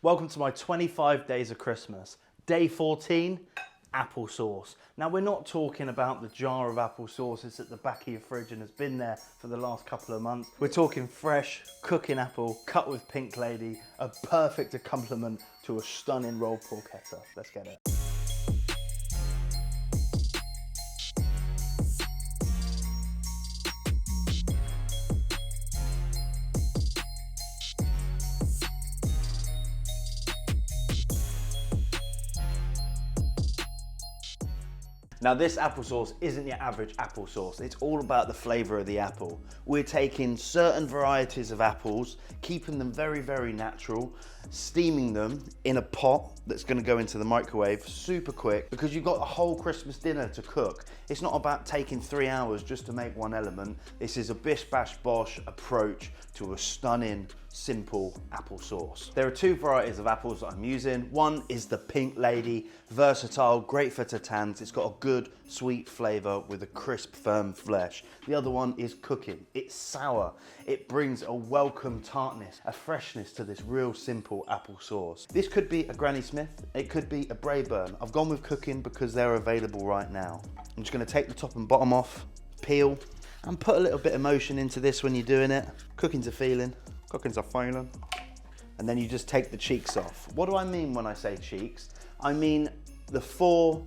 Welcome to my 25 days of Christmas. Day 14, applesauce. Now we're not talking about the jar of applesauce that's at the back of your fridge and has been there for the last couple of months. We're talking fresh, cooking apple, cut with Pink Lady, a perfect accompaniment to a stunning rolled porchetta. Let's get it. Now this applesauce isn't your average applesauce. It's all about the flavor of the apple. We're taking certain varieties of apples, keeping them very, very natural, steaming them in a pot that's gonna go into the microwave super quick because you've got a whole Christmas dinner to cook. It's not about taking 3 hours just to make one element. This is a bish bash bosh approach to a stunning, simple applesauce. There are two varieties of apples that I'm using. One is the Pink Lady, versatile, great for tatans. It's got a good sweet flavor with a crisp, firm flesh. The other one is cooking. It's sour. It brings a welcome tartness, a freshness to this real simple applesauce. This could be a Granny Smith. It could be a Braeburn. I've gone with cooking because they're available right now. I'm just gonna take the top and bottom off, peel, and put a little bit of motion into this when you're doing it. Cooking's a feeling. Cooking's a feeling. And then you just take the cheeks off. What do I mean when I say cheeks? I mean the 4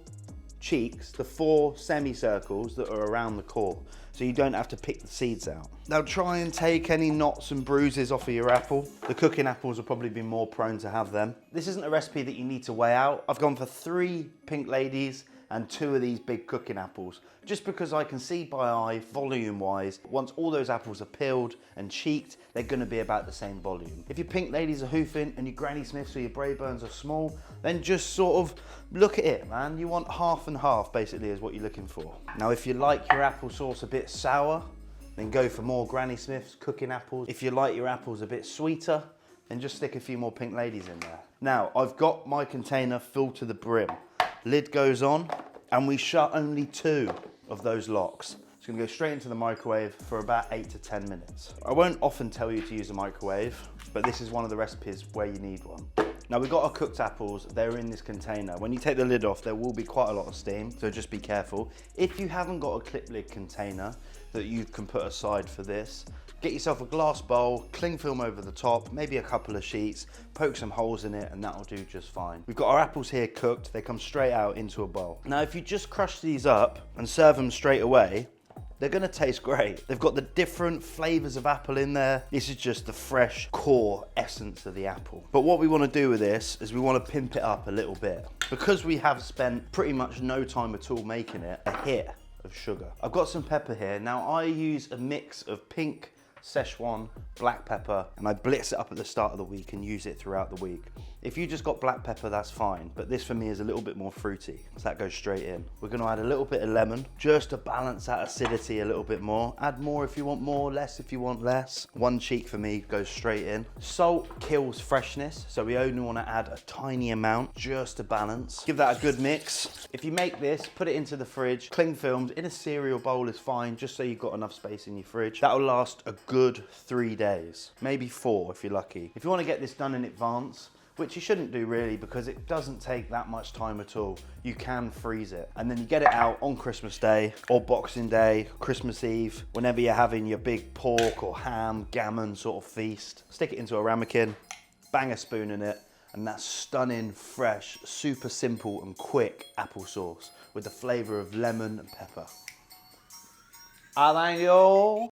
cheeks, the 4 semicircles that are around the core, so you don't have to pick the seeds out. Now try and take any knots and bruises off of your apple. The cooking apples will probably be more prone to have them. This isn't a recipe that you need to weigh out. I've gone for 3 Pink Ladies and 2 of these big cooking apples, just because I can see by eye, volume-wise, once all those apples are peeled and cheeked, they're gonna be about the same volume. If your Pink Ladies are hoofing and your Granny Smiths or your Braeburns are small, then just sort of look at it, man. You want half and half, basically, is what you're looking for. Now, if you like your applesauce a bit sour, then go for more Granny Smiths, cooking apples. If you like your apples a bit sweeter, then just stick a few more Pink Ladies in there. Now, I've got my container filled to the brim. Lid goes on, and we shut only 2 of those locks. It's gonna go straight into the microwave for about 8 to 10 minutes. I won't often tell you to use a microwave, but this is one of the recipes where you need one. Now we've got our cooked apples, they're in this container. When you take the lid off, there will be quite a lot of steam, so just be careful. If you haven't got a clip lid container that you can put aside for this, get yourself a glass bowl, cling film over the top, maybe a couple of sheets, poke some holes in it and that'll do just fine. We've got our apples here cooked, they come straight out into a bowl. Now if you just crush these up and serve them straight away, they're gonna taste great. They've got the different flavors of apple in there. This is just the fresh core essence of the apple. But what we wanna do with this is we wanna pimp it up a little bit. Because we have spent pretty much no time at all making it, a hit of sugar. I've got some pepper here. Now I use a mix of pink, Szechuan, black pepper, and I blitz it up at the start of the week and use it throughout the week. If you just got black pepper, that's fine, but this for me is a little bit more fruity, so that goes straight in. We're gonna add a little bit of lemon, just to balance that acidity a little bit more. Add more if you want more, less if you want less. 1 cheek for me goes straight in. Salt kills freshness, so we only wanna add a tiny amount, just to balance. Give that a good mix. If you make this, put it into the fridge, cling filmed, in a cereal bowl is fine, just so you've got enough space in your fridge. That'll last a good 3 days, maybe 4 if you're lucky. If you wanna get this done in advance, which you shouldn't do really because it doesn't take that much time at all. You can freeze it and then you get it out on Christmas Day or Boxing Day, Christmas Eve, whenever you're having your big pork or ham, gammon sort of feast. Stick it into a ramekin, bang a spoon in it, and that's stunning, fresh, super simple and quick applesauce with the flavor of lemon and pepper. Ah, thank you.